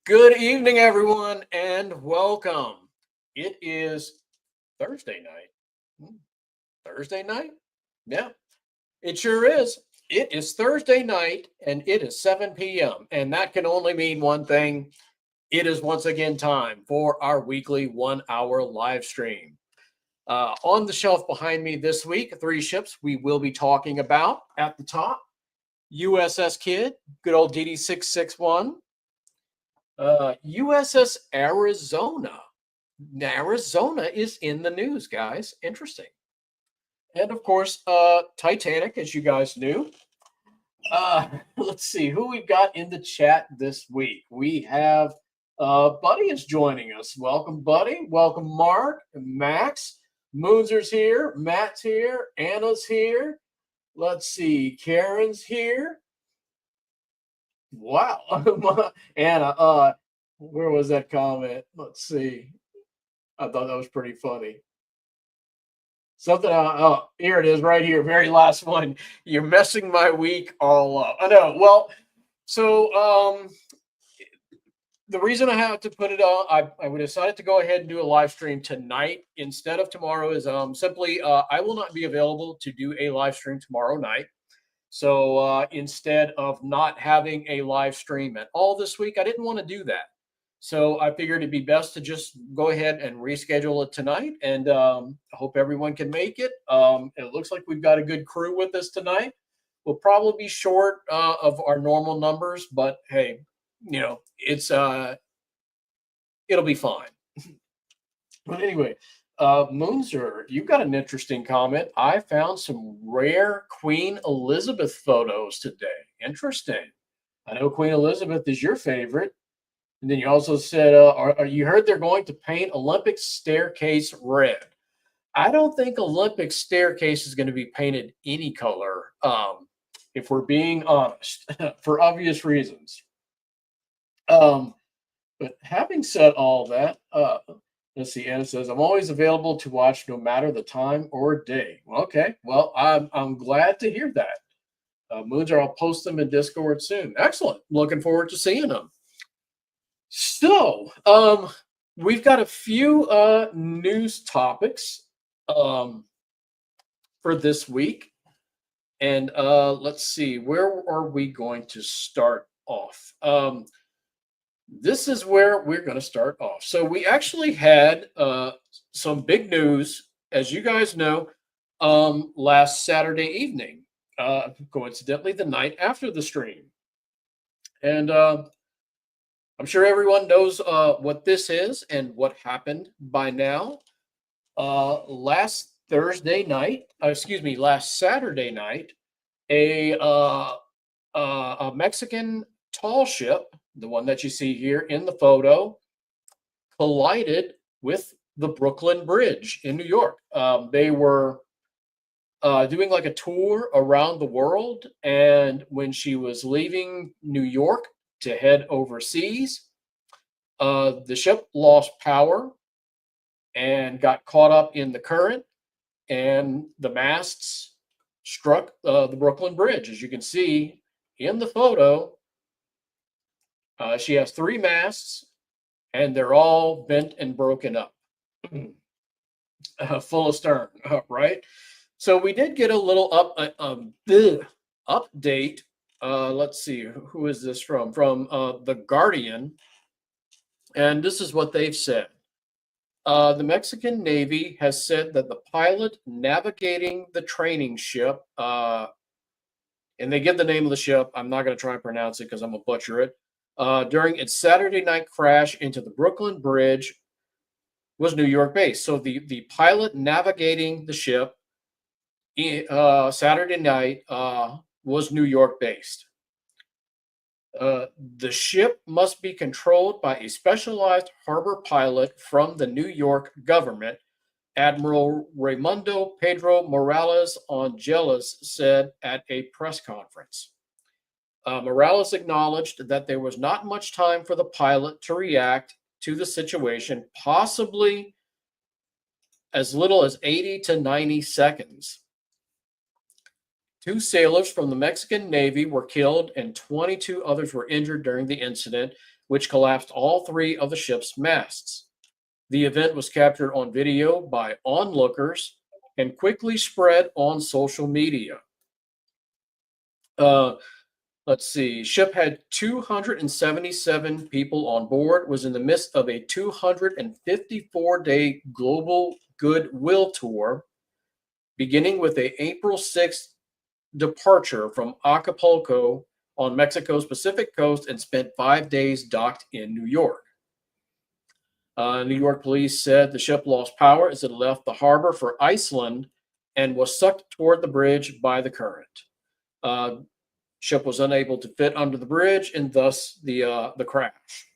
Good evening, everyone, and welcome. It is Thursday night. Thursday night? Yeah, it sure is. It is Thursday night, and it is 7 p.m. And that can only mean one thing. It is once again time for our weekly 1 hour live stream. On the shelf behind me this week, three ships we will be talking about at the top: USS Kidd, good old DD 661. USS Arizona. Arizona is in the news, guys. Interesting. And of course, Titanic, as you guys knew. Let's see who we've got in the chat this week. We have Buddy is joining us. Welcome, Buddy. Welcome, Mark, Max. Moonser's here. Matt's here. Anna's here. Let's see. Karen's here. Wow. Anna, where was that comment? Let's see. I thought that was pretty funny. Something, oh, here it is right here. Very last one. You're messing my week all up. I know. Well, so the reason I have to put it on, I decided to go ahead and do a live stream tonight instead of tomorrow is simply I will not be available to do a live stream tomorrow night. So instead of not having a live stream at all this week, I didn't want to do that. So I figured it'd be best to just go ahead and reschedule it tonight. And I hope everyone can make it. It looks like we've got a good crew with us tonight. We'll probably be short of our normal numbers, but hey, it's it'll be fine. But anyway, Moonser, you've got an interesting comment. I found some rare Queen Elizabeth photos today. Interesting. I know Queen Elizabeth is your favorite. And then you also said, you heard they're going to paint Olympic staircase red. I don't think Olympic staircase is going to be painted any color, if we're being honest, for obvious reasons. But having said all that, let's see. Anna says, "I'm always available to watch, no matter the time or day." Well, okay, well, I'm glad to hear that. Moonser, I'll post them in Discord soon. Excellent. Looking forward to seeing them. So, we've got a few news topics for this week. And let's see, where are we going to start off? This is where we're going to start off. So we actually had some big news, as you guys know, last Saturday evening, coincidentally, the night after the stream. And I'm sure everyone knows what this is and what happened by now. Last Saturday night, a Mexican tall ship, the one that you see here in the photo, collided with the Brooklyn Bridge in New York. They were doing like a tour around the world, and when she was leaving New York to head overseas, the ship lost power and got caught up in the current, and the masts struck the Brooklyn Bridge. As you can see in the photo, she has three masts, and they're all bent and broken up, full of stern, right? So we did get a little update. Let's see, who is this from? From The Guardian. And this is what they've said. The Mexican Navy has said that the pilot navigating the training ship, and they give the name of the ship. I'm not going to try and pronounce it because I'm going to butcher it. During its Saturday night crash into the Brooklyn Bridge was New York based. So the pilot navigating the ship Saturday night was New York based. The ship must be controlled by a specialized harbor pilot from the New York government, Admiral Raimundo Pedro Morales Angeles said at a press conference. Morales acknowledged that there was not much time for the pilot to react to the situation, possibly as little as 80 to 90 seconds. 2 sailors from the Mexican Navy were killed and 22 others were injured during the incident, which collapsed all 3 of the ship's masts. The event was captured on video by onlookers and quickly spread on social media. Uh, let's see. Ship had 277 people on board, was in the midst of a 254-day global goodwill tour, beginning with a April 6th departure from Acapulco on Mexico's Pacific coast and spent 5 days docked in New York. New York police said the ship lost power as it left the harbor for Iceland and was sucked toward the bridge by the current. Ship was unable to fit under the bridge, and thus the crash.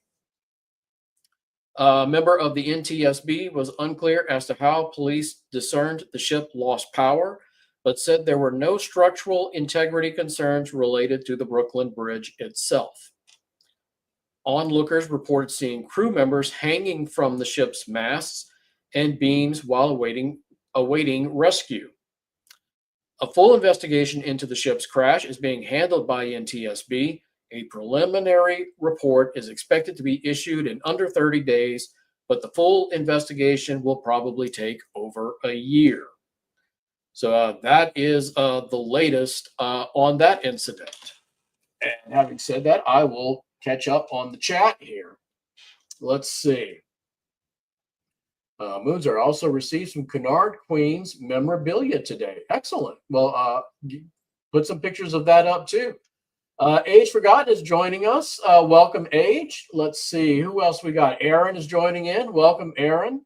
A member of the NTSB was unclear as to how police discerned the ship lost power, but said there were no structural integrity concerns related to the Brooklyn Bridge itself. Onlookers reported seeing crew members hanging from the ship's masts and beams while awaiting rescue. A full investigation into the ship's crash is being handled by NTSB. A preliminary report is expected to be issued in under 30 days, but the full investigation will probably take over a year. So that is the latest on that incident. And having said that, I will catch up on the chat here. Let's see. Moonzer also received some Cunard Queens memorabilia today. Excellent. Well, put some pictures of that up too. Age Forgotten is joining us. Welcome, Age. Let's see who else we got. Aaron is joining in. Welcome, Aaron.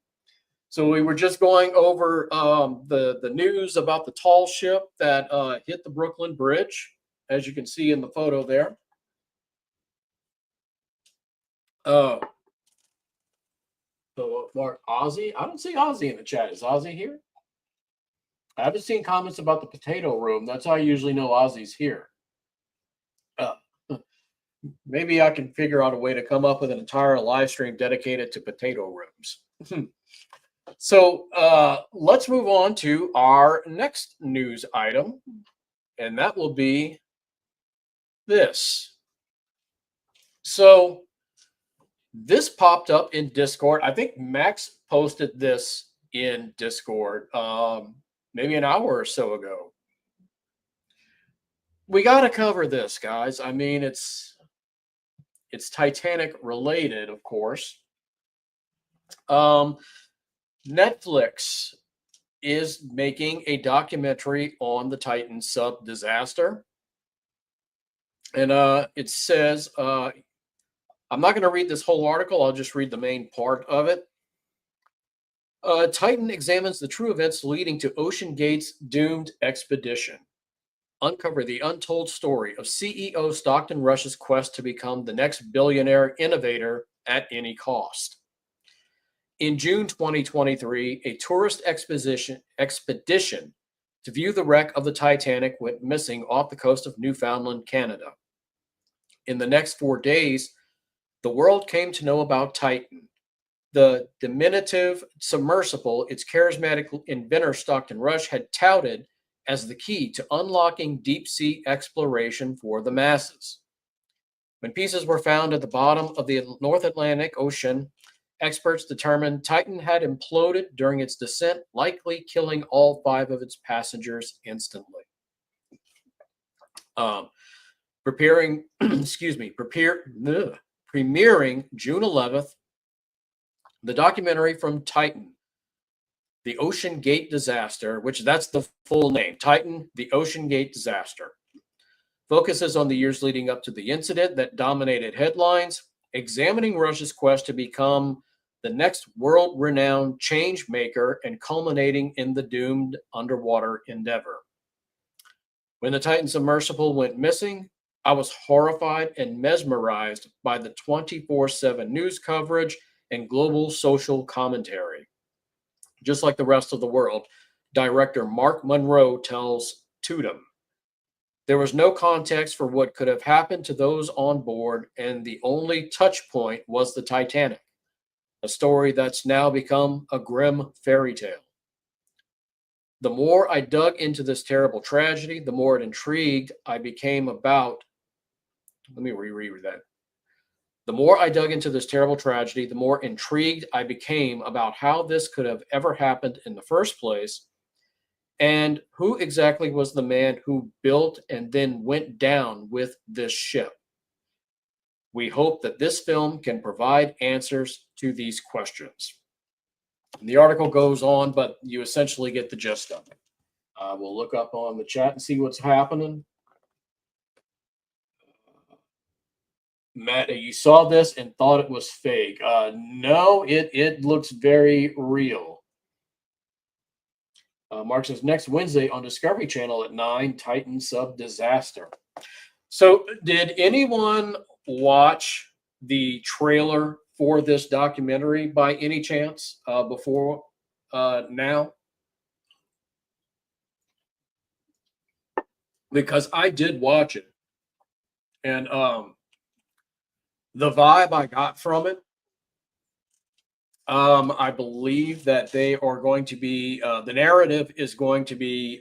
So we were just going over the news about the tall ship that hit the Brooklyn Bridge, as you can see in the photo there. So Mark, Ozzy, I don't see Ozzy in the chat. Is Ozzy here? I haven't seen comments about the potato room. That's how I usually know Ozzy's here. Maybe I can figure out a way to come up with an entire live stream dedicated to potato rooms. So let's move on to our next news item, and that will be this. So this popped up in Discord. I think Max posted this in Discord maybe an hour or so ago. We got to cover this, guys. I mean, it's Titanic related, of course. Netflix is making a documentary on the Titan sub disaster. And it says, I'm not going to read this whole article. I'll just read the main part of it. Titan examines the true events leading to Ocean Gate's doomed expedition. Uncover the untold story of CEO Stockton Rush's quest to become the next billionaire innovator at any cost. In June 2023, a tourist expedition to view the wreck of the Titanic went missing off the coast of Newfoundland, Canada. In the next 4 days, the world came to know about Titan, the diminutive submersible its charismatic inventor Stockton Rush had touted as the key to unlocking deep-sea exploration for the masses. When pieces were found at the bottom of the North Atlantic Ocean, experts determined Titan had imploded during its descent, likely killing all 5 of its passengers instantly. Premiering June 11th, the documentary from Titan, The Ocean Gate Disaster, which that's the full name, Titan, The Ocean Gate Disaster, focuses on the years leading up to the incident that dominated headlines, examining Rush's quest to become the next world-renowned change maker and culminating in the doomed underwater endeavor. When the Titan submersible went missing, I was horrified and mesmerized by the 24/7 news coverage and global social commentary. Just like the rest of the world, director Mark Monroe tells Tudum, there was no context for what could have happened to those on board, and the only touch point was the Titanic, a story that's now become a grim fairy tale. The more I dug into this terrible tragedy, the more intrigued I became about. Let me reread that. The more I dug into this terrible tragedy, the more intrigued I became about how this could have ever happened in the first place, and who exactly was the man who built and then went down with this ship. We hope that this film can provide answers to these questions. And the article goes on, but you essentially get the gist of it. We'll look up on the chat and see what's happening. Matt, you saw this and thought it was fake. No, it looks very real. Mark says next Wednesday on Discovery Channel at 9, Titan sub disaster. So, did anyone watch the trailer for this documentary by any chance before now? Because I did watch it, and the vibe I got from it, I believe that they are going to be the narrative is going to be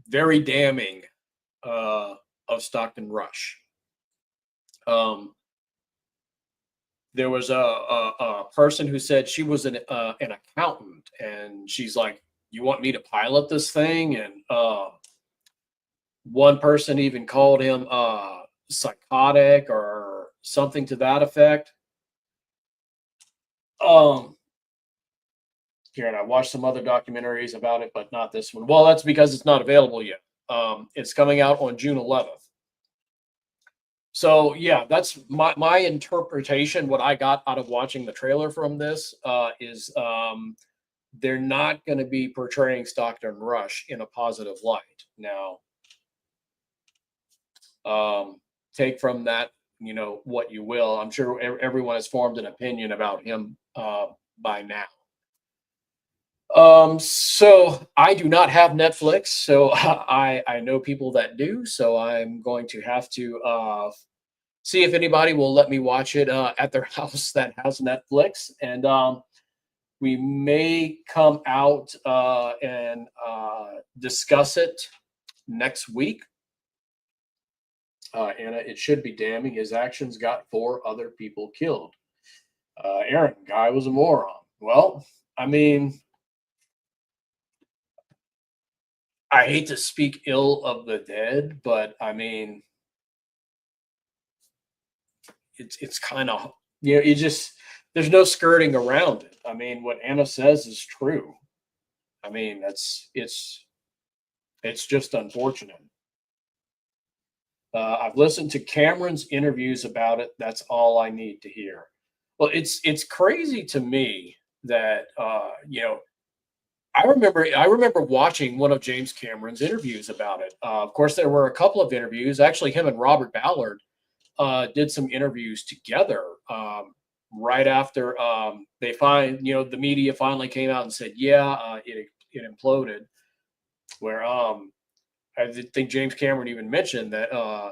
very damning of Stockton Rush. There was a person who said she was an accountant, and she's like, "You want me to pilot this thing?" And one person even called him psychotic or something to that effect. Here, and I watched some other documentaries about it, but not this one. Well, that's because it's not available yet. It's coming out on June 11th. So yeah, that's my interpretation. What I got out of watching the trailer from this is they're not going to be portraying Stockton Rush in a positive light. Now, take from that, what you will. I'm sure everyone has formed an opinion about him by now. So I do not have Netflix, so I know people that do, so I'm going to have to see if anybody will let me watch it at their house that has Netflix, and we may come out and discuss it next week. Anna, it should be damning. His actions got 4 other people killed. Aaron, guy was a moron. Well, I mean, I hate to speak ill of the dead, but I mean, it's kind of, you just, there's no skirting around it. I mean, what Anna says is true. I mean, it's just unfortunate. I've listened to Cameron's interviews about it. That's all I need to hear. Well, it's crazy to me that I remember watching one of James Cameron's interviews about it. Of course, there were a couple of interviews. Actually, him and Robert Ballard did some interviews together right after the media finally came out and said, yeah, it imploded. Where I think James Cameron even mentioned that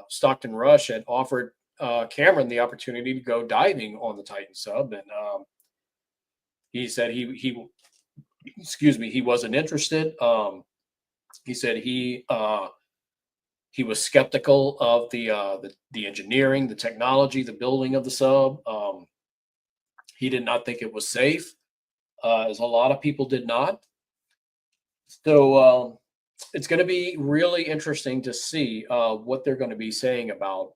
Stockton Rush had offered Cameron the opportunity to go diving on the Titan sub, and he said he wasn't interested. He said he was skeptical of the engineering, the technology, the building of the sub. He did not think it was safe, as a lot of people did not. So it's going to be really interesting to see what they're going to be saying about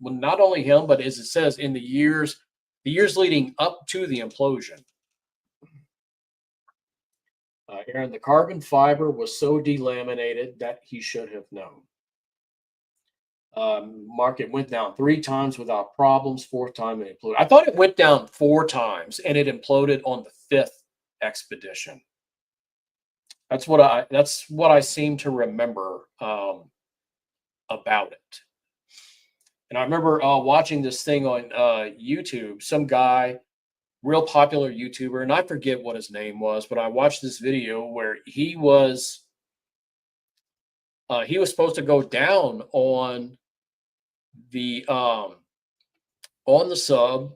not only him, but as it says in the years leading up to the implosion. Aaron, the carbon fiber was so delaminated that he should have known. Market went down 3 times without problems. 4th time it imploded. I thought it went down 4 times and it imploded on the 5th expedition. That's what I seem to remember about it. And I remember watching this thing on YouTube. Some guy, real popular YouTuber, and I forget what his name was, but I watched this video where he was supposed to go down on the sub,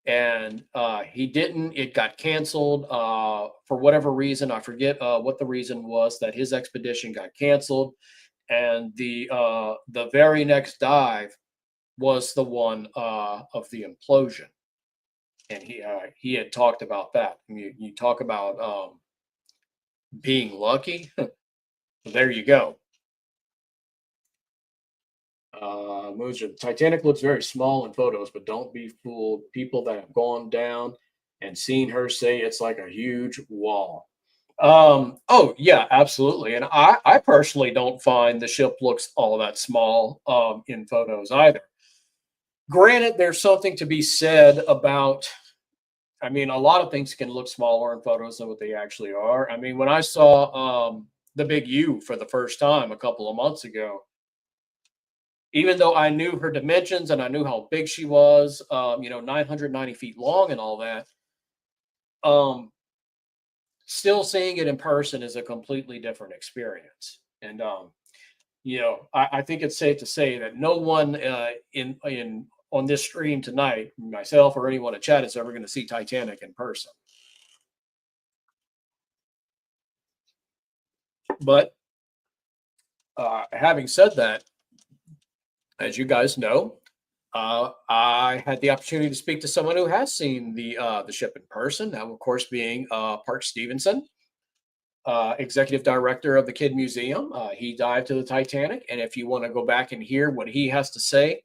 and he didn't. It got canceled for whatever reason. I forget what the reason was that his expedition got canceled, and the very next dive was the one of the implosion. And he had talked about that. You talk about being lucky. There you go. Titanic looks very small in photos, but don't be fooled. People that have gone down and seen her say it's like a huge wall. Oh yeah, absolutely. And I personally don't find the ship looks all that small in photos either. Granted, there's something to be said about, I mean, a lot of things can look smaller in photos than what they actually are. I mean, when I saw the big U for the first time a couple of months ago, even though I knew her dimensions and I knew how big she was, 990 feet long and all that, um, still seeing it in person is a completely different experience. And I think it's safe to say that no one in on this stream tonight, myself or anyone in chat, is ever going to see Titanic in person. But having said that, as you guys know, I had the opportunity to speak to someone who has seen the ship in person. Now, of course, being Park Stevenson, executive director of the Kidd Museum. He dived to the Titanic, and if you want to go back and hear what he has to say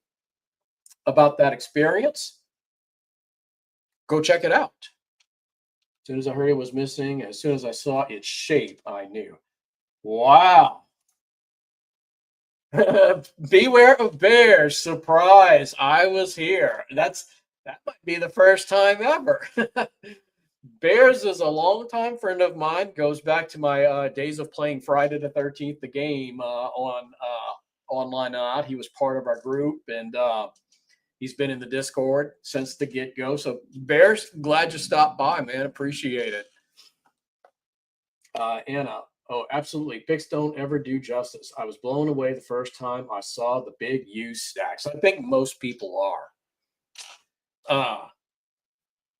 about that experience, go check it out. As soon as I heard it was missing, as soon as I saw its shape, I knew. Wow. Beware of bears. Surprise. I was here. That might be the first time ever. Bears is a longtime friend of mine. Goes back to my days of playing Friday the 13th, the game on online. He was part of our group, and he's been in the Discord since the get-go. So Bears, glad you stopped by, man. Appreciate it. Anna, oh, absolutely. Pics don't ever do justice. I was blown away the first time I saw the big U stacks. I think most people are.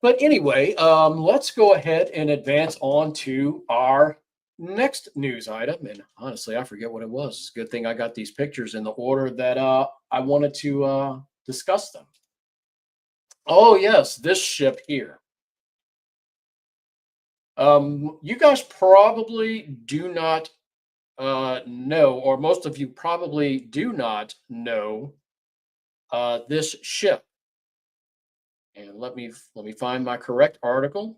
But anyway, let's go ahead and advance on to our next news item. And honestly, I forget what it was. It's a good thing I got these pictures in the order that I wanted to discuss them. Oh, yes, this ship here. You guys probably do not know, or most of you probably do not know this ship. And let me find my correct article.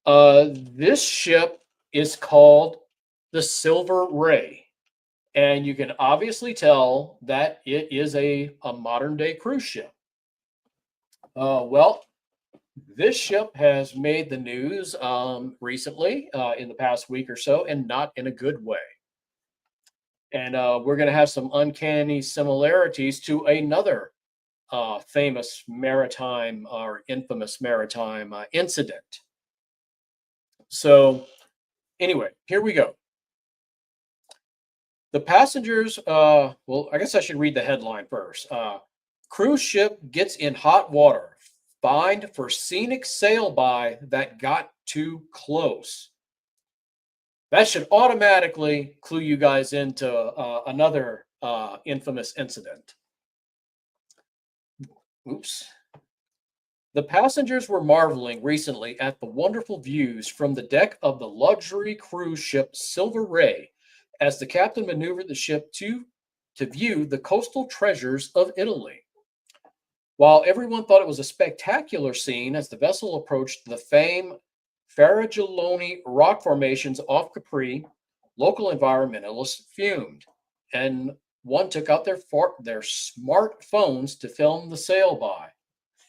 This ship is called the Silver Ray, and you can obviously tell that it is a modern day cruise ship. Well, this ship has made the news recently in the past week or so, and not in a good way. And we're going to have some uncanny similarities to another famous maritime or infamous maritime incident. So anyway, here we go. The passengers, well, I guess I should read the headline first. Cruise ship gets in hot water, fined for scenic sail-by that got too close. That should automatically clue you guys into another infamous incident. Oops. The passengers were marveling recently at the wonderful views from the deck of the luxury cruise ship Silver Ray as the captain maneuvered the ship to view the coastal treasures of Italy. While everyone thought it was a spectacular scene as the vessel approached the famed Farallone rock formations off Capri, local environmentalists fumed, and one took out their smartphones to film the sail-by.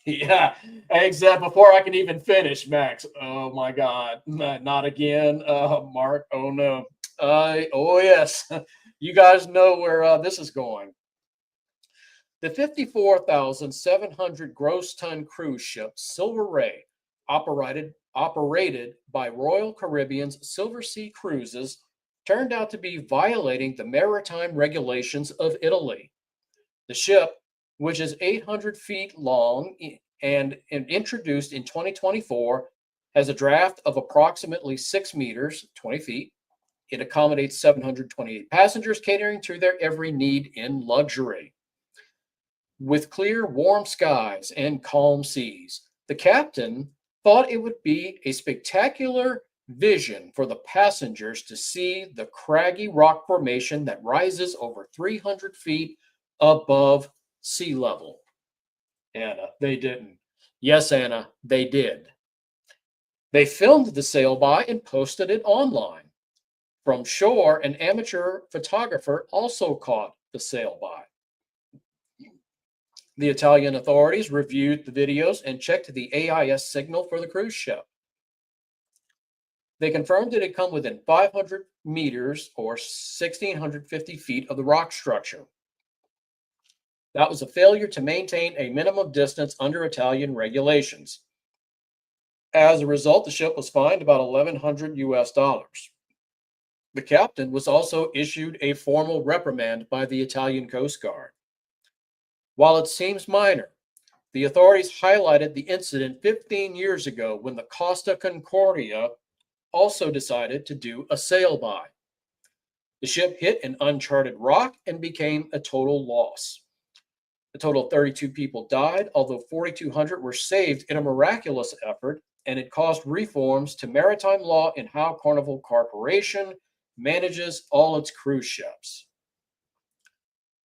Yeah, exactly. Before I can even finish, Max. Oh my God, not again, Mark. Oh no. Oh yes, you guys know where this is going. The 54,700 gross ton cruise ship Silver Ray, operated by Royal Caribbean's Silver Sea Cruises, turned out to be violating the maritime regulations of Italy. The ship, which is 800 feet long and introduced in 2024, has a draft of approximately 6 meters, 20 feet. It accommodates 728 passengers, catering to their every need in luxury. With clear, warm skies and calm seas, the captain thought it would be a spectacular vision for the passengers to see the craggy rock formation that rises over 300 feet above sea level. Anna, they didn't. Yes, Anna, they did. They filmed the sail-by and posted it online. From shore, an amateur photographer also caught the sail-by. The Italian authorities reviewed the videos and checked the AIS signal for the cruise ship. They confirmed it had come within 500 meters or 1,650 feet of the rock structure. That was a failure to maintain a minimum distance under Italian regulations. As a result, the ship was fined about $1,100. The captain was also issued a formal reprimand by the Italian Coast Guard. While it seems minor, the authorities highlighted the incident 15 years ago when the Costa Concordia also decided to do a sail-by. The ship hit an uncharted rock and became a total loss. A total of 32 people died, although 4,200 were saved in a miraculous effort, and it caused reforms to maritime law in how Carnival Corporation manages all its cruise ships.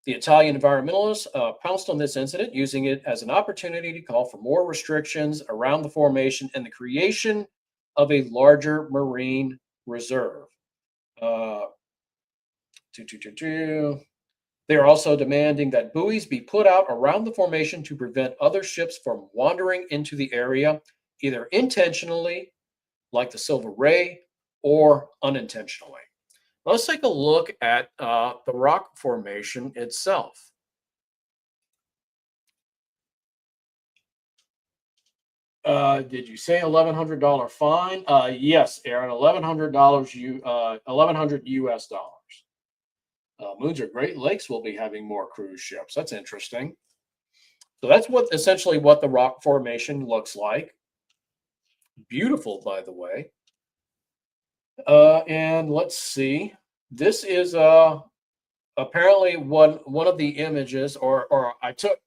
The Italian environmentalists pounced on this incident, using it as an opportunity to call for more restrictions around the formation and the creation of a larger marine reserve. They are also demanding that buoys be put out around the formation to prevent other ships from wandering into the area, either intentionally, like the Silver Ray, or unintentionally. Let's take a look at the rock formation itself. Did you say $1,100 fine? Yes, Aaron, $1,100 $1,100 US dollars. Moons or Great Lakes will be having more cruise ships. That's interesting. So that's essentially what the rock formation looks like. Beautiful, by the way. And let's see. This is apparently one of the images, or I took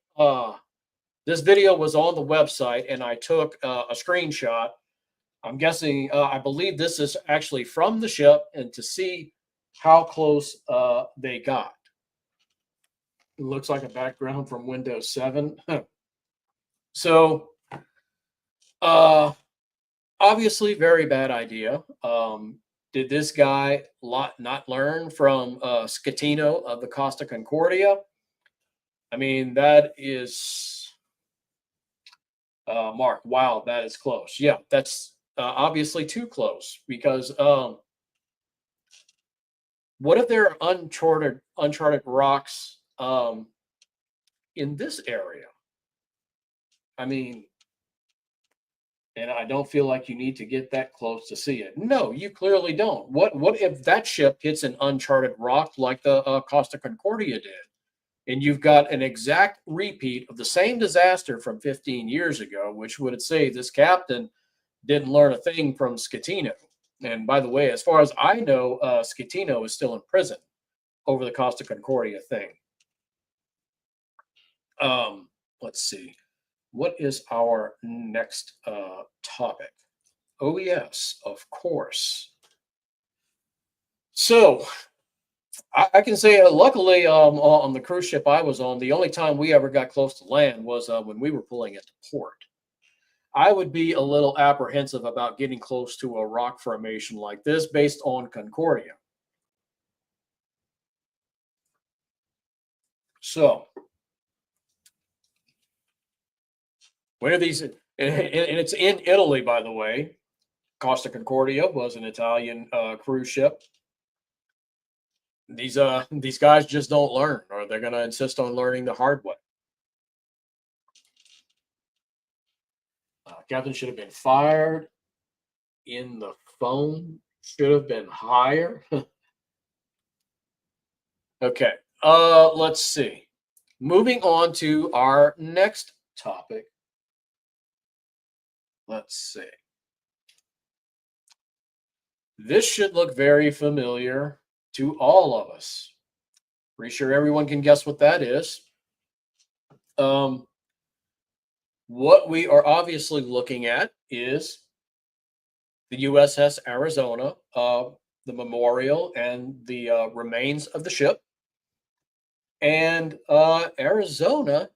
this video was on the website and I took a screenshot. I'm guessing I believe this is actually from the ship, and to see how close they got. It looks like a background from Windows 7. So obviously very bad idea. Did this guy not learn from Scatino of the Costa Concordia? I mean, that is Mark. Wow, that is close. Yeah, that's obviously too close, because what if there are uncharted rocks in this area? I mean, and I don't feel like you need to get that close to see it. No, you clearly don't. What if that ship hits an uncharted rock like the Costa Concordia did, and you've got an exact repeat of the same disaster from 15 years ago, which would say this captain didn't learn a thing from Scatino. And by the way, as far as I know, Scatino is still in prison over the Costa Concordia thing. Let's see. What is our next topic? Oh, yes, of course. So I can say, luckily, on the cruise ship I was on, the only time we ever got close to land was when we were pulling into port. I would be a little apprehensive about getting close to a rock formation like this based on Concordia. So, where are these? And it's in Italy, by the way. Costa Concordia was an Italian cruise ship. These guys just don't learn, or they're going to insist on learning the hard way. Captain should have been fired. In the phone should have been higher. Okay. Let's see. Moving on to our next topic. Let's see. This should look very familiar to all of us. Pretty sure everyone can guess what that is. Um, what we are obviously looking at is the USS Arizona, the memorial and the remains of the ship. And Arizona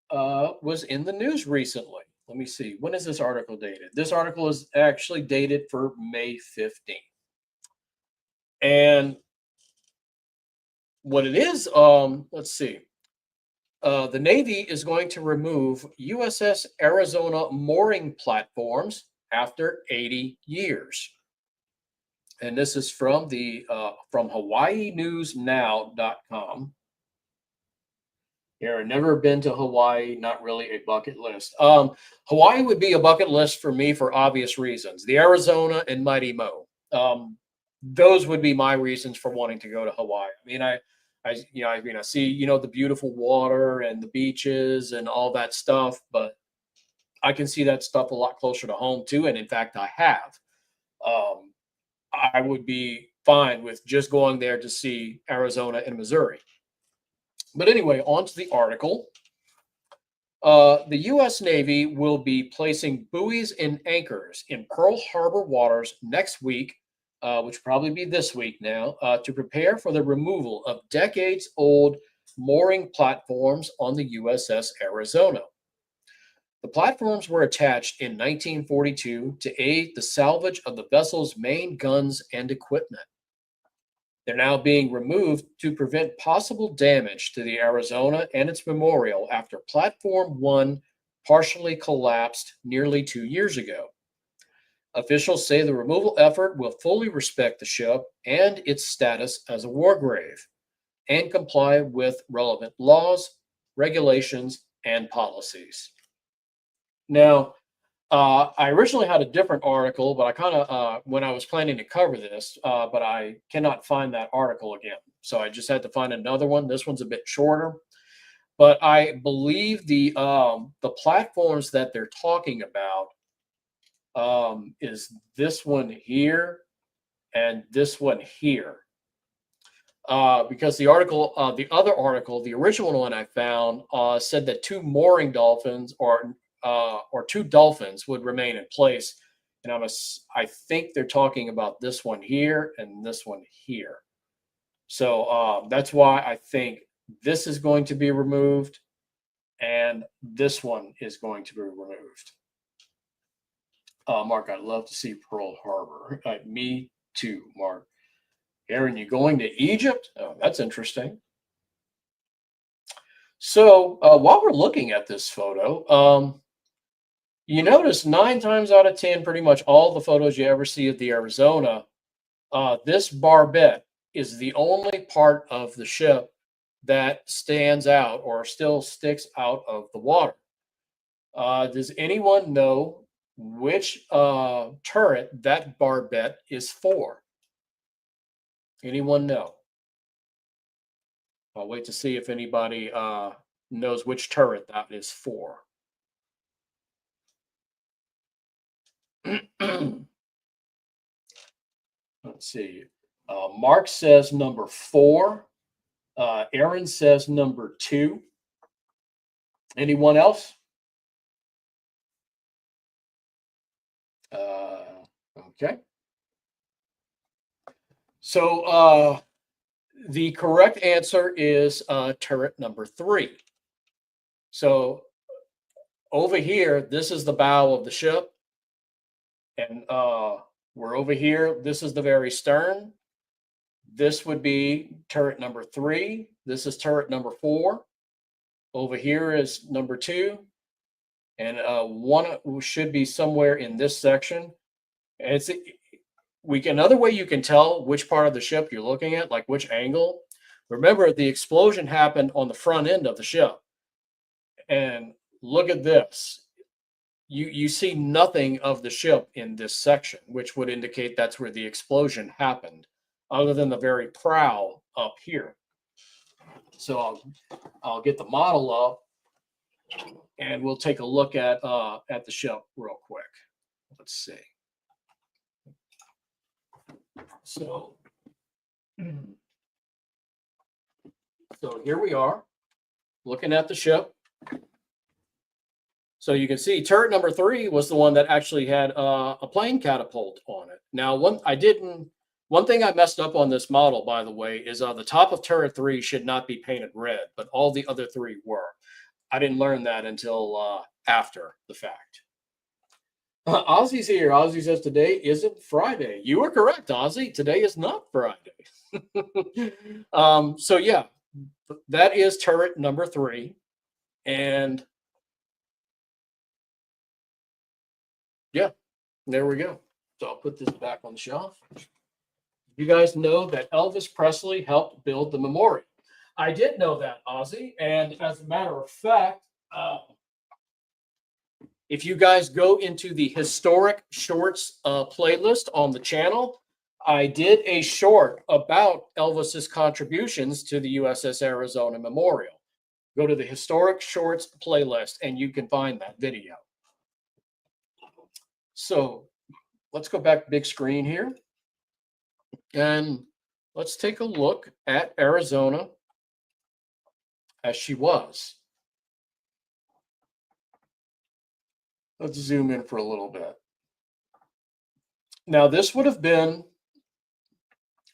was in the news recently. Let me see. When is this article dated? This article is actually dated for May 15th. And what it is, let's see. The Navy is going to remove USS Arizona mooring platforms after 80 years. And this is from the from HawaiiNewsNow.com. Here, never been to Hawaii, not really a bucket list. Hawaii would be a bucket list for me for obvious reasons. The Arizona and Mighty Mo. Those would be my reasons for wanting to go to Hawaii. I mean, I see, the beautiful water and the beaches and all that stuff, but I can see that stuff a lot closer to home too. And in fact, I have. Um, I would be fine with just going there to see Arizona and Missouri. But anyway, on to the article. The U.S. Navy will be placing buoys and anchors in Pearl Harbor waters next week, which will probably be this week now, to prepare for the removal of decades-old mooring platforms on the USS Arizona. The platforms were attached in 1942 to aid the salvage of the vessel's main guns and equipment. They're now being removed to prevent possible damage to the Arizona and its memorial after Platform 1 partially collapsed nearly 2 years ago. Officials say the removal effort will fully respect the ship and its status as a war grave and comply with relevant laws, regulations, and policies. Now, I originally had a different article, but I kind of, when I was planning to cover this, but I cannot find that article again. So I just had to find another one. This one's a bit shorter, but I believe the platforms that they're talking about is this one here and this one here. Because the article, the other article, the original one I found said that two mooring dolphins or two dolphins would remain in place. And I think they're talking about this one here and this one here. So that's why I think this is going to be removed and this one is going to be removed. Mark, I'd love to see Pearl Harbor. Me too, Mark. Aaron, you going to Egypt? Oh, that's interesting. So while we're looking at this photo, you notice 9 times out of 10, pretty much all the photos you ever see of the Arizona, this barbette is the only part of the ship that stands out or still sticks out of the water. Does anyone know which turret that barbette is for? Anyone know? I'll wait to see if anybody knows which turret that is for. Let's see. Mark says number 4. Aaron says number 2. Anyone else? Okay. So the correct answer is turret number 3. So over here, this is the bow of the ship. And we're over here. This is the very stern. This would be turret number 3. This is turret number 4. Over here is number 2. And one should be somewhere in this section. And another way you can tell which part of the ship you're looking at, like which angle. Remember, the explosion happened on the front end of the ship. And look at this. You see nothing of the ship in this section, which would indicate that's where the explosion happened, other than the very prow up here. So I'll get the model up, and we'll take a look at the ship real quick. let's see. So here we are looking at the ship. So you can see turret number 3 was the one that actually had a plane catapult on it. Now, one thing I messed up on this model, by the way, is the top of turret 3 should not be painted red, but all the other 3 were. I didn't learn that until after the fact. Ozzy's here. Ozzy says today isn't Friday. You are correct, Ozzy. Today is not Friday. So yeah, that is turret number 3. And yeah, there we go. So I'll put this back on the shelf. You guys know that Elvis Presley helped build the memorial. I did know that, Ozzy. And as a matter of fact, if you guys go into the historic shorts playlist on the channel, I did a short about Elvis's contributions to the USS Arizona Memorial. Go to the historic shorts playlist and you can find that video. So let's go back big screen here. And let's take a look at Arizona as she was. Let's zoom in for a little bit. Now, this would have been,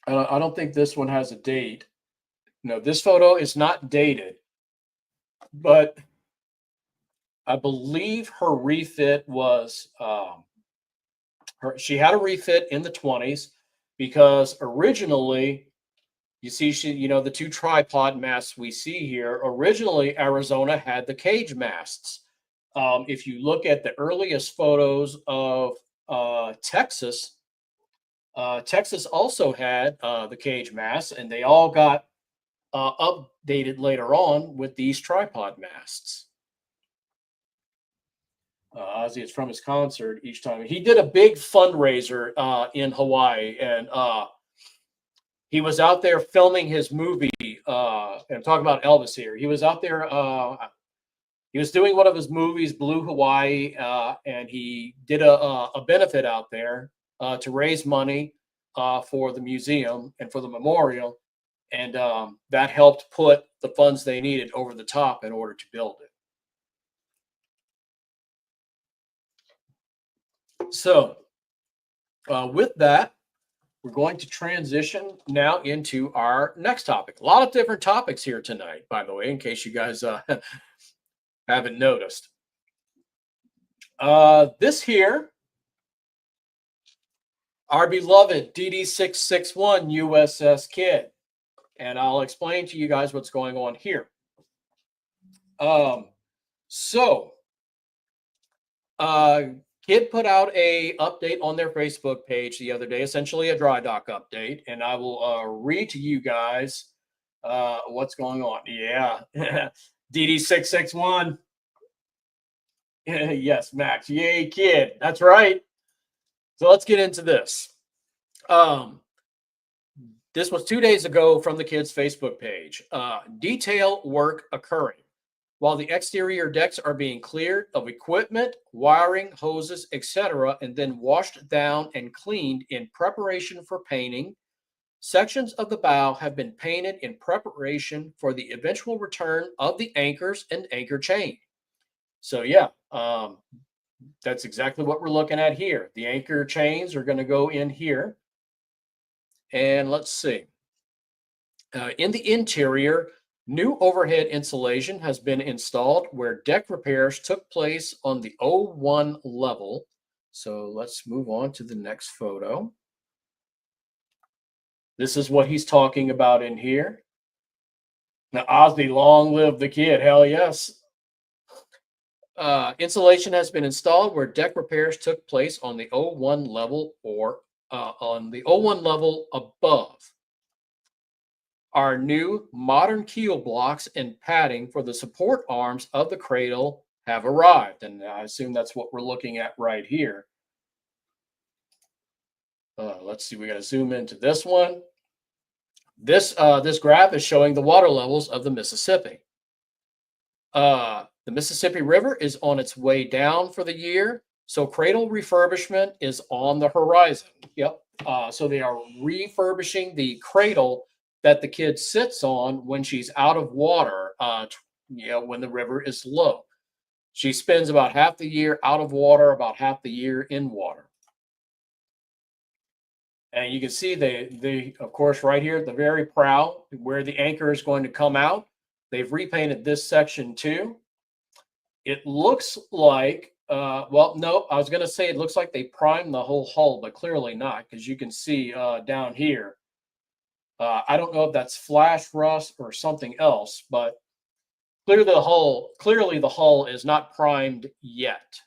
I don't think this one has a date. No, this photo is not dated, but I believe her refit was, she had a refit in the 20s because originally, you see, the 2 tripod masts we see here, originally Arizona had the cage masts. If you look at the earliest photos of Texas, Texas also had the cage masts, and they all got updated later on with these tripod masts. Ozzy, it's from his concert each time. He did a big fundraiser in Hawaii, and he was out there filming his movie. And I'm talking about Elvis here. He was out there. He was doing one of his movies, Blue Hawaii, and he did a benefit out there to raise money for the museum and for the memorial. And that helped put the funds they needed over the top in order to build it. So with that, we're going to transition now into our next topic. A lot of different topics here tonight, by the way, in case you guys haven't noticed. This here, our beloved DD661 USS Kidd. And I'll explain to you guys what's going on here. Kidd put out a update on their Facebook page the other day, essentially a dry dock update, and I will read to you guys what's going on. Yeah, DD661. Yes, Max. Yay, Kidd. That's right. So let's get into this. This was 2 days ago from the Kidd's Facebook page. Detail work occurring. While the exterior decks are being cleared of equipment, wiring, hoses, etc., and then washed down and cleaned in preparation for painting, sections of the bow have been painted in preparation for the eventual return of the anchors and anchor chain. So yeah, that's exactly what we're looking at here. The anchor chains are going to go in here. And let's see. In the interior, new overhead insulation has been installed where deck repairs took place on the 01 level. So let's move on to the next photo. This is what he's talking about in here. Now, Ozzy, long live the Kidd. Hell yes. Insulation has been installed where deck repairs took place on the 01 level or on the 01 level above. Our new modern keel blocks and padding for the support arms of the cradle have arrived. And I assume that's what we're looking at right here. Let's see, we got to zoom into this one. This graph is showing the water levels of the Mississippi. The Mississippi River is on its way down for the year. So cradle refurbishment is on the horizon. Yep. So they are refurbishing the cradle that the kid sits on when she's out of water, when the river is low. She spends about half the year out of water, about half the year in water. And you can see they of course, right here at the very prow, where the anchor is going to come out, they've repainted this section too. It looks like, well, no, I was going to say it looks like they primed the whole hull, but clearly not, because you can see down here. I don't know if that's flash rust or something else, but clearly the hull is not primed yet.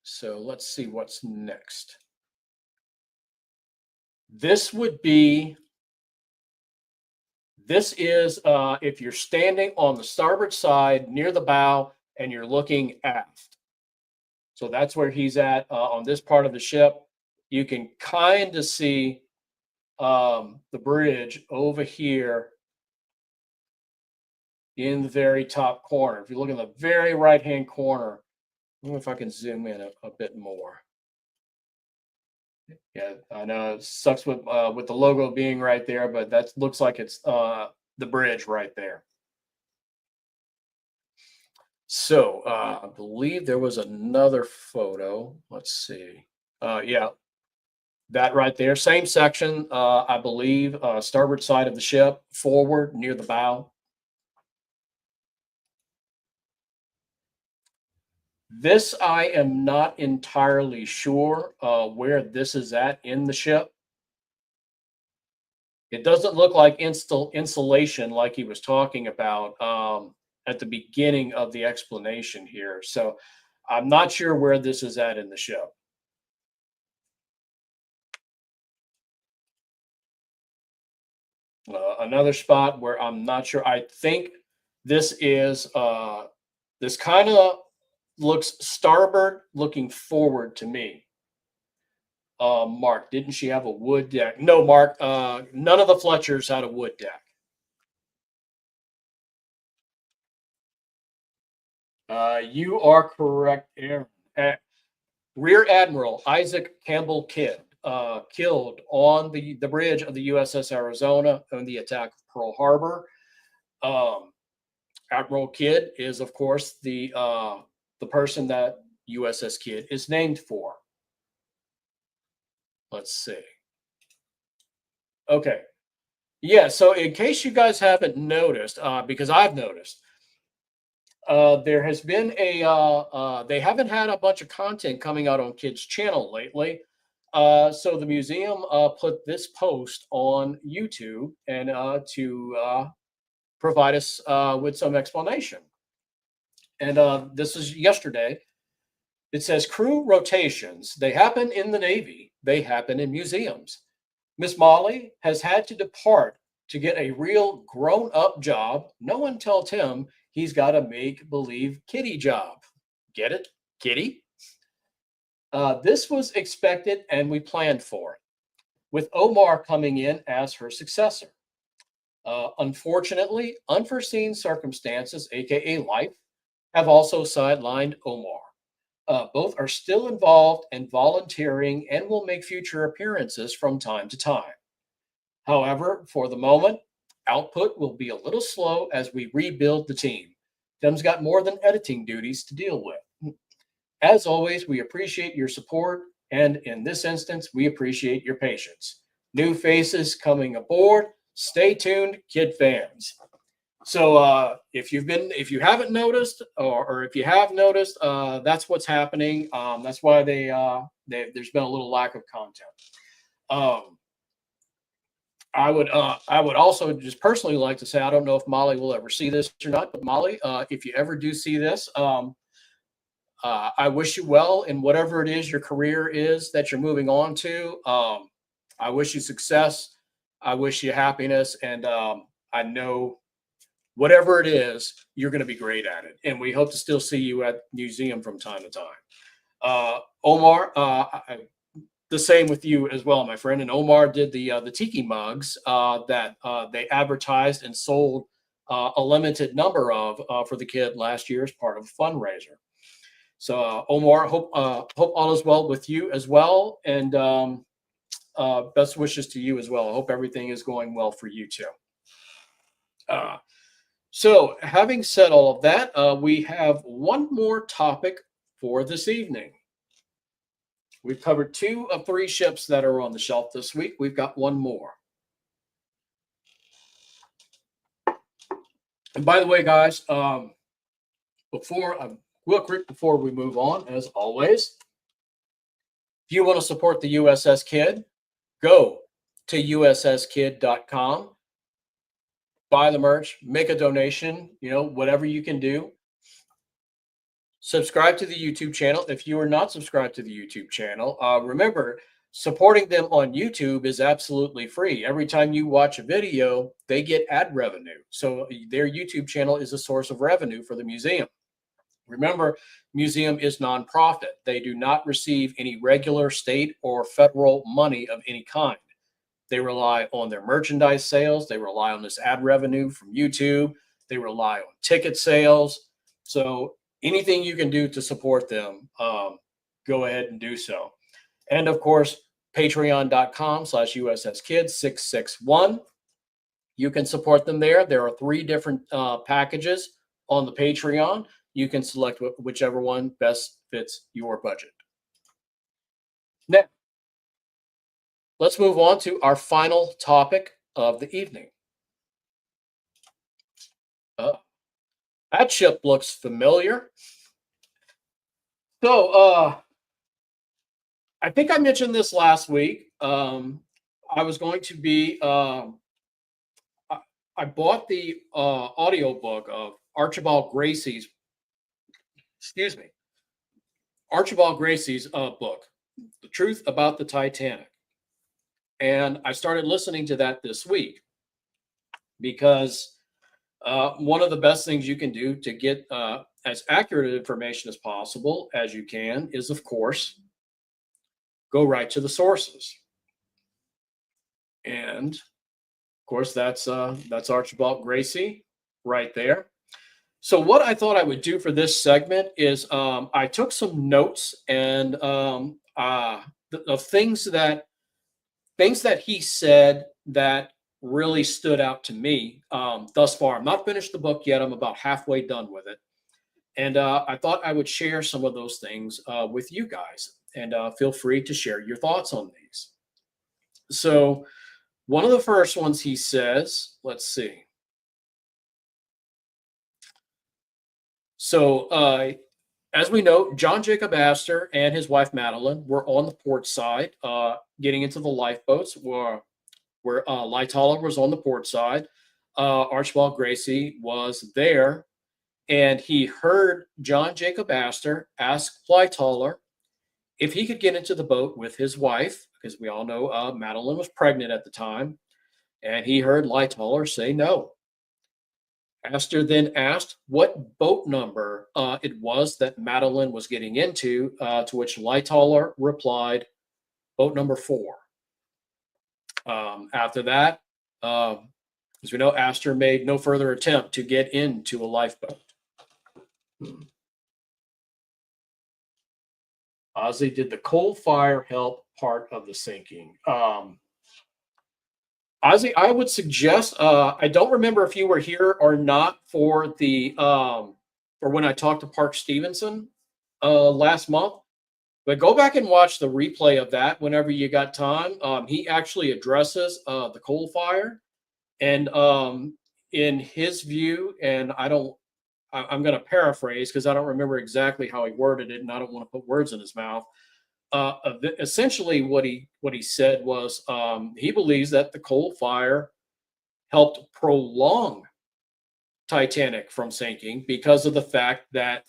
So let's see what's next. This is if you're standing on the starboard side near the bow and you're looking aft. So that's where he's at on this part of the ship. You can kind of see the bridge over here in the very top corner. If you look in the very right-hand corner, I don't know if I can zoom in a bit more. Yeah, I know it sucks with the logo being right there, but that looks like it's the bridge right there. So I believe there was another photo. Let's see. Yeah, that right there, same section. I believe starboard side of the ship, forward near the bow. This I am not entirely sure where this is at in the ship. It doesn't look like insulation like he was talking about at the beginning of the explanation here. So I'm not sure where this is at in the show. Another spot where I'm not sure. I think this is this kind of looks starboard looking forward to me. Mark, didn't she have a wood deck? No, Mark, none of the Fletchers had a wood deck. You are correct, Aaron. Rear Admiral Isaac Campbell Kidd, killed on the bridge of the USS Arizona on the attack of Pearl Harbor. Admiral Kidd is, of course, the person that USS Kidd is named for. Let's see. Okay. Yeah, so in case you guys haven't noticed, because I've noticed, there has been they haven't had a bunch of content coming out on Kidd's channel lately. So the museum put this post on YouTube and to provide us with some explanation. And this is yesterday. It says crew rotations, they happen in the Navy, they happen in museums. Miss Molly has had to depart to get a real grown-up job. No one tells him he's got a make-believe kitty job. Get it? Kitty? This was expected and we planned for it, with Omar coming in as her successor. Unfortunately, unforeseen circumstances, aka life, have also sidelined Omar. Both are still involved and volunteering and will make future appearances from time to time. However, for the moment, output will be a little slow as we rebuild the team. Tim's got more than editing duties to deal with. As always, we appreciate your support, and in this instance, we appreciate your patience. New faces coming aboard. Stay tuned, Kidd fans. So if you haven't noticed, or if you have noticed, that's what's happening. That's why there's been a little lack of content. I would also just personally like to say, I don't know if Molly will ever see this or not, but Molly, if you ever do see this, I wish you well in whatever it is your career is that you're moving on to. I wish you success. I wish you happiness, and I know whatever it is, you're going to be great at it. And we hope to still see you at museum from time to time. Omar, the same with you as well, my friend. And Omar did the tiki mugs that they advertised and sold a limited number of for the Kidd last year as part of a fundraiser. So Omar, hope all is well with you as well, and best wishes to you as well. I hope everything is going well for you too. So having said all of that, we have one more topic for this evening. We've covered 2 of 3 ships that are on the shelf this week. We've got one more. And by the way, guys, real quick before we move on, as always, if you want to support the USS Kidd, go to usskidd.com, buy the merch, make a donation, whatever you can do. Subscribe to the YouTube channel. If you are not subscribed to the YouTube channel, remember, supporting them on YouTube is absolutely free. Every time you watch a video, they get ad revenue. So their YouTube channel is a source of revenue for the museum. Remember, museum is nonprofit. They do not receive any regular state or federal money of any kind. They rely on their merchandise sales. They rely on this ad revenue from YouTube. They rely on ticket sales. So anything you can do to support them, go ahead and do so. And of course, patreon.com/USSKids661. You can support them there. There are 3 different packages on the Patreon. You can select whichever one best fits your budget. Now, let's move on to our final topic of the evening. That ship looks familiar. So, I think I mentioned this last week. I was going to be, I bought the audiobook of Archibald Gracie's book, The Truth About the Titanic. And I started listening to that this week because one of the best things you can do to get as accurate information as possible as you can is, of course, go right to the sources. And of course, that's Archibald Gracie right there. So what I thought I would do for this segment is I took some notes and of things that he said that really stood out to me thus far. I'm not finished the book yet. I'm about halfway done with it. And I thought I would share some of those things with you guys. And feel free to share your thoughts on these. So one of the first ones he says, let's see. So as we know, John Jacob Astor and his wife Madeline were on the port side, getting into the lifeboats where Lightoller was on the port side. Archibald Gracie was there, and he heard John Jacob Astor ask Lightoller if he could get into the boat with his wife, because we all know Madeline was pregnant at the time, and he heard Lightoller say no. Astor then asked what boat number it was that Madeline was getting into, to which Lightoller replied, boat number 4. After that, as we know, Astor made no further attempt to get into a lifeboat. Ozzy, did the coal fire help part of the sinking? Ozzy, I would suggest, I don't remember if you were here or not for the or when I talked to Park Stevenson last month, but go back and watch the replay of that whenever you got time. He actually addresses the coal fire, and in his view, and I'm going to paraphrase because I don't remember exactly how he worded it, and I don't want to put words in his mouth. Essentially, what he said was he believes that the coal fire helped prolong Titanic from sinking because of the fact that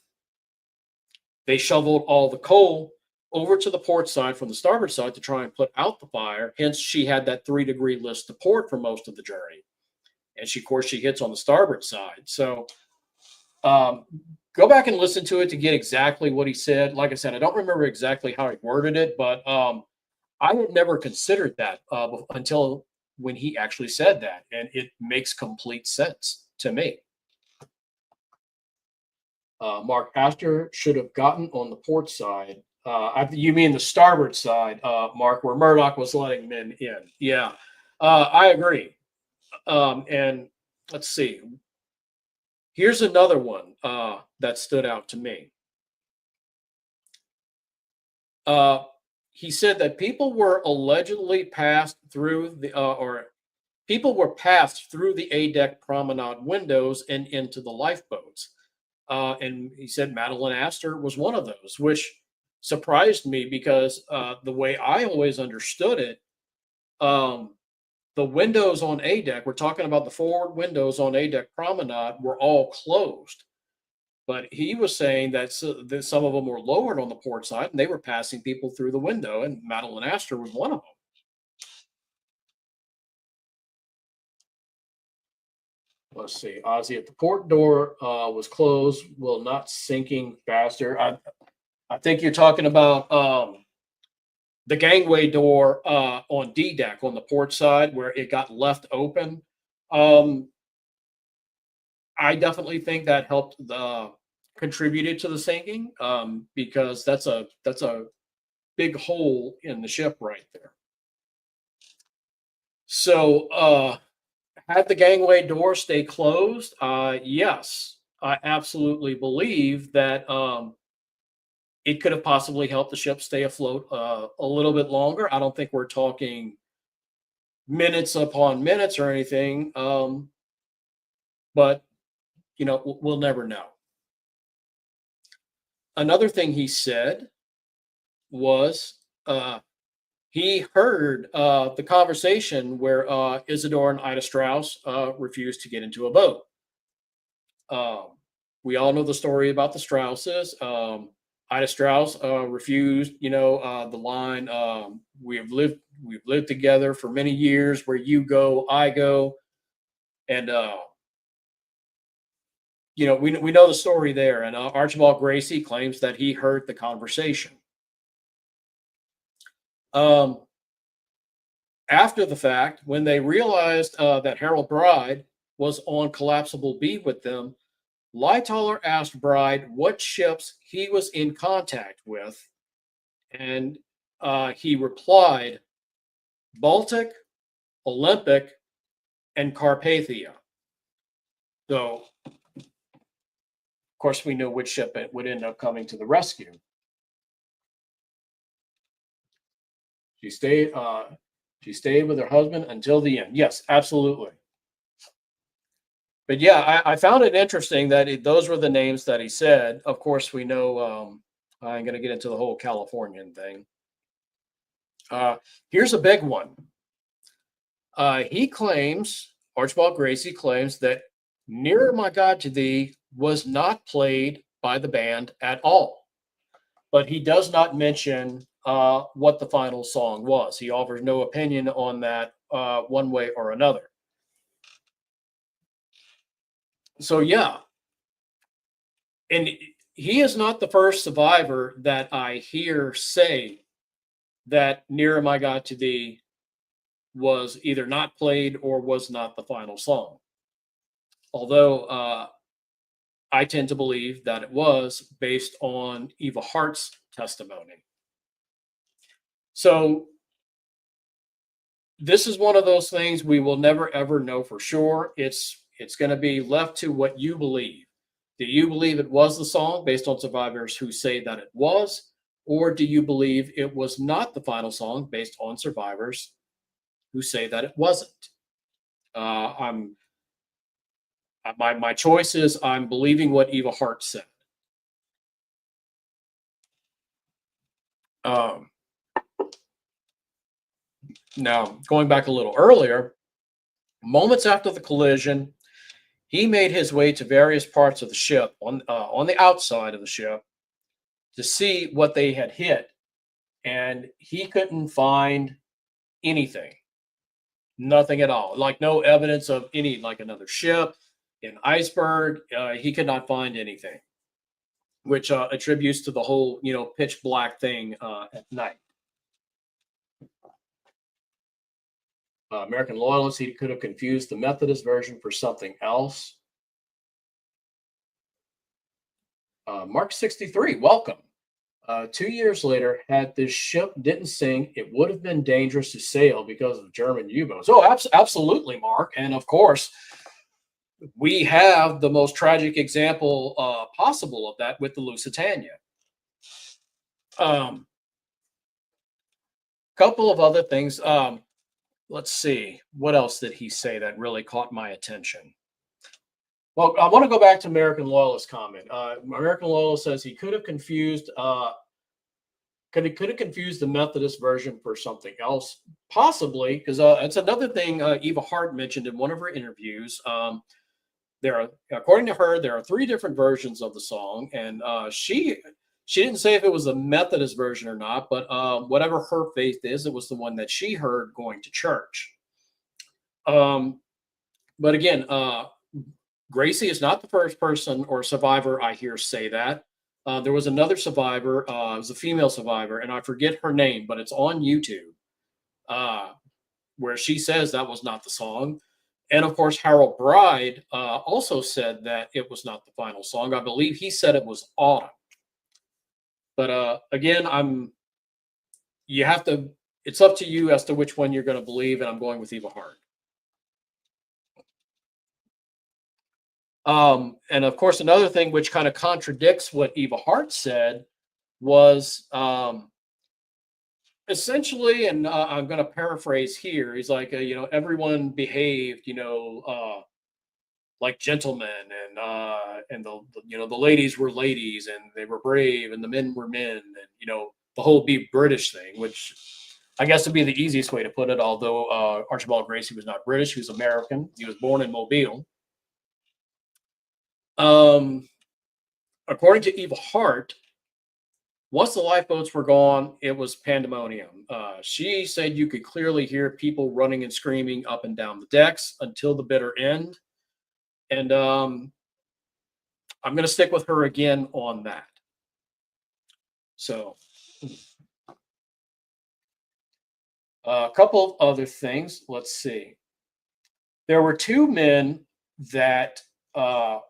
they shoveled all the coal over to the port side from the starboard side to try and put out the fire. Hence, she had that 3-degree list to port for most of the journey, and of course she hits on the starboard side. So go back and listen to it to get exactly what he said. Like I said, I don't remember exactly how he worded it, but I had never considered that until when he actually said that, and it makes complete sense to me. Mark Astor should have gotten on the port side. You mean the starboard side, Mark, where Murdoch was letting men in. Yeah, I agree. And let's see. Here's another one that stood out to me. Uh, he said that people were allegedly passed through or people were passed through the A deck promenade windows and into the lifeboats. And he said Madeline Astor was one of those, which surprised me because the way I always understood it, um, the windows on A deck, we're talking about the forward windows on A deck promenade, were all closed. But he was saying that some of them were lowered on the port side and they were passing people through the window, and Madeline Astor was one of them. Let's see, Ozzy, if the port door was closed, will not sinking faster. I think you're talking about the gangway door on D deck on the port side where it got left open. Um, I definitely think that helped contributed to the sinking because that's a big hole in the ship right there. So had the gangway door stay closed, yes, I absolutely believe that it could have possibly helped the ship stay afloat a little bit longer. I don't think we're talking minutes upon minutes or anything, but we'll never know. Another thing he said was he heard the conversation where Isidore and Ida Strauss refused to get into a boat. We all know the story about the Strausses. Ida Strauss refused, the line, we've lived together for many years, where you go, I go. And, we know the story there. And Archibald Gracie claims that he heard the conversation. After the fact, when they realized that Harold Bride was on Collapsible B with them, Lightoller asked Bride what ships he was in contact with, and he replied, Baltic, Olympic, and Carpathia. So, of course, we know which ship it would end up coming to the rescue. She stayed with her husband until the end. Yes, absolutely. But yeah, I found it interesting that those were the names that he said. Of course, we know I'm going to get into the whole Californian thing. Here's a big one. He claims, Archibald Gracie claims, that Nearer My God to Thee was not played by the band at all. But he does not mention what the final song was. He offers no opinion on that one way or another. So, yeah. And he is not the first survivor that I hear say that Nearer My God to Thee was either not played or was not the final song. Although I tend to believe that it was, based on Eva Hart's testimony. So this is one of those things we will never ever know for sure. It's going to be left to what you believe. Do you believe it was the song based on survivors who say that it was? Or do you believe it was not the final song based on survivors who say that it wasn't? My choice is I'm believing what Eva Hart said. Now, going back a little earlier, moments after the collision, he made his way to various parts of the ship on the outside of the ship to see what they had hit, and he couldn't find anything, nothing at all, like no evidence of any, like another ship, an iceberg. He could not find anything, which attributes to the whole pitch black thing at night. American Loyalists, he could have confused the Methodist version for something else. Mark 63, welcome. 2 years later, had this ship didn't sink, it would have been dangerous to sail because of German U-boats. Oh, absolutely, Mark. And of course, we have the most tragic example possible of that with the Lusitania. Couple of other things. Let's see. What else did he say that really caught my attention? Well, I want to go back to American Loyalist comment. American Loyalist says he could have confused the Methodist version for something else, possibly, because it's another thing Eva Hart mentioned in one of her interviews. According to her, there are 3 different versions of the song, and she didn't say if it was a Methodist version or not, but whatever her faith is, it was the one that she heard going to church. But again, Gracie is not the first person or survivor I hear say that. There was another survivor, it was a female survivor, and I forget her name, but it's on YouTube, where she says that was not the song. And of course, Harold Bride also said that it was not the final song. I believe he said it was Autumn. But again, it's up to you as to which one you're going to believe, and I'm going with Eva Hart. And of course, another thing which kind of contradicts what Eva Hart said was essentially, and I'm going to paraphrase here, he's like, everyone behaved, like gentlemen, and the ladies were ladies, and they were brave, and the men were men, and the whole be British thing, which I guess would be the easiest way to put it. Although Archibald Gracie was not British, he was American. He was born in Mobile. According to Eva Hart, once the lifeboats were gone, it was pandemonium. She said you could clearly hear people running and screaming up and down the decks until the bitter end. And I'm going to stick with her again on that. So a couple of other things. Let's see. There were 2 men that now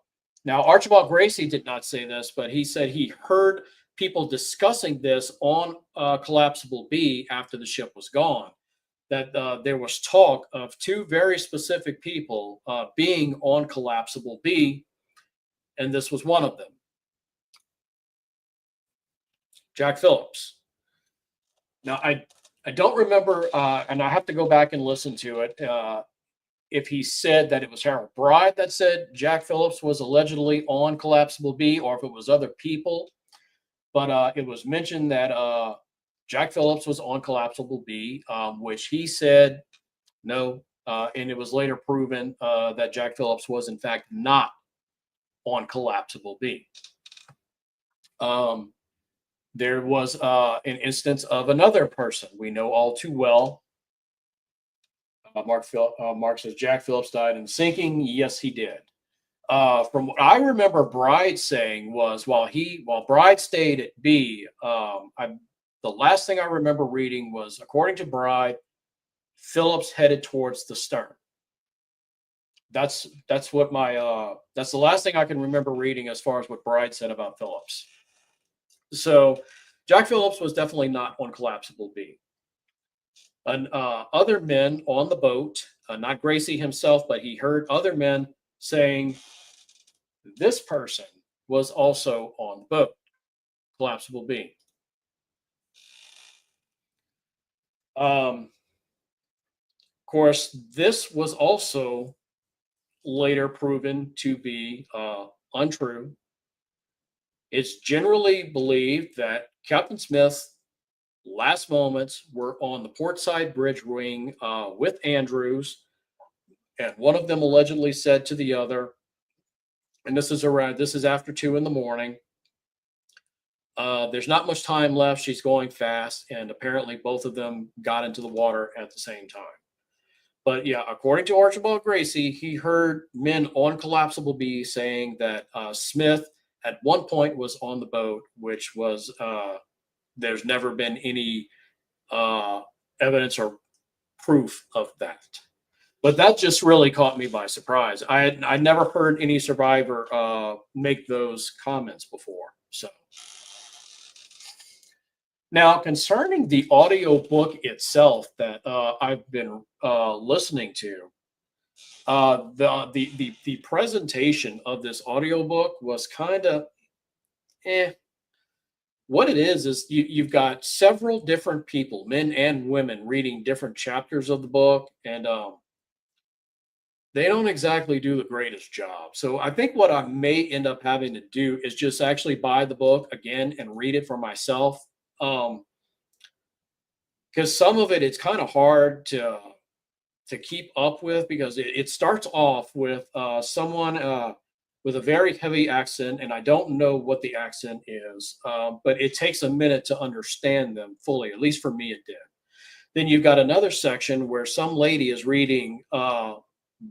Archibald Gracie did not say this, but he said he heard people discussing this on Collapsible B after the ship was gone, that there was talk of 2 very specific people being on Collapsible B, and this was one of them. Jack Phillips. Now, I don't remember, and I have to go back and listen to it, if he said that it was Harold Bride that said Jack Phillips was allegedly on Collapsible B, or if it was other people. But it was mentioned that Jack Phillips was on Collapsible B, which he said no. And it was later proven that Jack Phillips was, in fact, not on Collapsible B. There was an instance of another person we know all too well. Mark says Jack Phillips died in sinking. Yes, he did. From what I remember Bride saying was while Bride stayed at B, the last thing I remember reading was, according to Bride, Phillips headed towards the stern. That's what that's the last thing I can remember reading as far as what Bride said about Phillips. So Jack Phillips was definitely not on Collapsible B. And other men on the boat, not Gracie himself, but he heard other men saying this person was also on the boat, Collapsible B. Of course, this was also later proven to be untrue. It's generally believed that Captain Smith's last moments were on the portside bridge wing with Andrews, and one of them allegedly said to the other, and this is after 2 a.m. There's not much time left. She's going fast, and apparently both of them got into the water at the same time. But yeah, according to Archibald Gracie, he heard men on Collapsible B saying that Smith at one point was on the boat, which was there's never been any evidence or proof of that. But that just really caught me by surprise. I never heard any survivor make those comments before. So now concerning the audiobook itself that I've been listening to, the presentation of this audiobook was kind of eh. What it is you've got several different people, men and women, reading different chapters of the book, and they don't exactly do the greatest job. So I think what I may end up having to do is just actually buy the book again and read it for myself. Um, because some of it's kind of hard to keep up with because it starts off with someone with a very heavy accent, and I don't know what the accent is, but it takes a minute to understand them fully. At least for me, it did. Then you've got another section where some lady is reading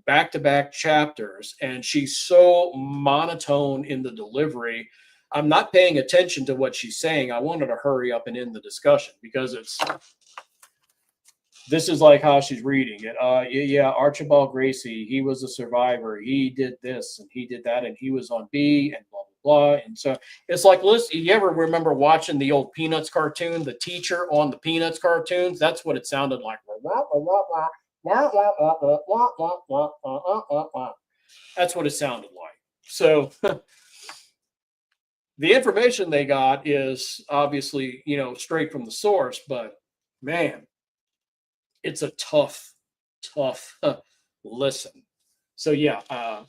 back to back chapters, and she's so monotone in the delivery. I'm not paying attention to what she's saying. I wanted to hurry up and end the discussion because this is like how she's reading it. Yeah, Archibald Gracie, he was a survivor. He did this and he did that, and he was on B and blah blah blah. And so it's like, listen, you ever remember watching the old Peanuts cartoon, the teacher on the Peanuts cartoons? That's what it sounded like. That's what it sounded like. So the information they got is obviously, straight from the source, but man, it's a tough listen. So yeah,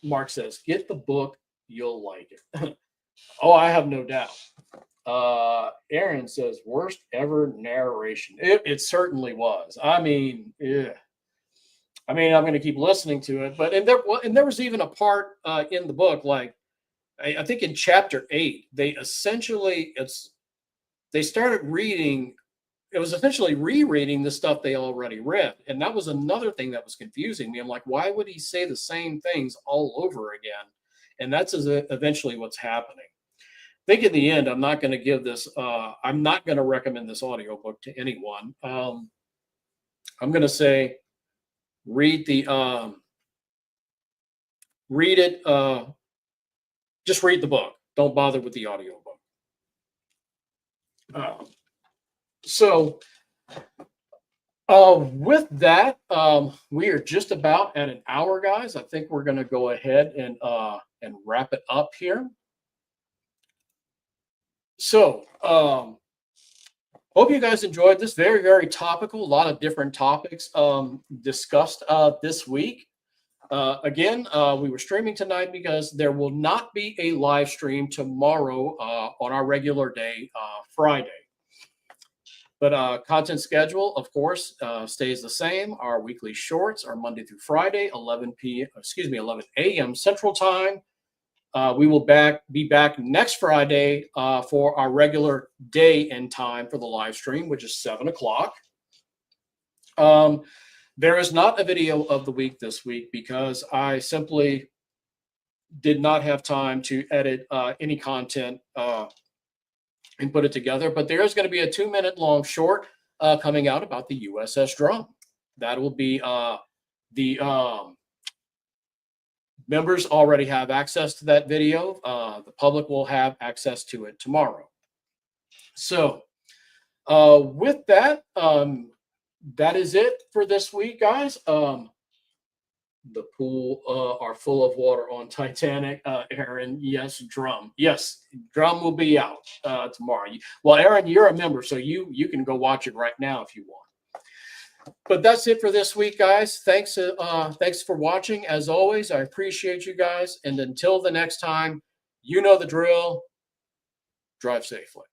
Mark says, get the book, you'll like it. Oh, I have no doubt. Aaron says, worst ever narration. It certainly was. I mean, yeah. I mean, I'm going to keep listening to it, but and there was even a part in the book, like I think in chapter 8, they started reading. It was essentially rereading the stuff they already read. And that was another thing that was confusing me. I'm like, why would he say the same things all over again? And that's eventually what's happening. I think in the end, I'm not going to give this, I'm not going to recommend this audiobook to anyone. I'm going to say, read it, just read the book. Don't bother with the audiobook. So with that, we are just about at an hour, guys. I think we're going to go ahead and wrap it up here. So hope you guys enjoyed this. Very, very topical. A lot of different topics discussed this week. Again, we were streaming tonight because there will not be a live stream tomorrow on our regular day, Friday. But content schedule, of course, stays the same. Our weekly shorts are Monday through Friday, 11 a.m. Central Time. We will be back next Friday for our regular day and time for the live stream, which is 7 o'clock. There is not a video of the week this week because I simply did not have time to edit any content and put it together. But there is going to be a 2-minute long short coming out about the USS Drum. That will be the members already have access to that video. The public will have access to it tomorrow. So with that, that is it for this week, guys. The pool are full of water on Titanic. Aaron, yes, Drum. Yes, Drum will be out tomorrow. Well, Aaron, you're a member, so you can go watch it right now if you want. But that's it for this week, guys. Thanks for watching. As always, I appreciate you guys. And until the next time, you know the drill. Drive safely.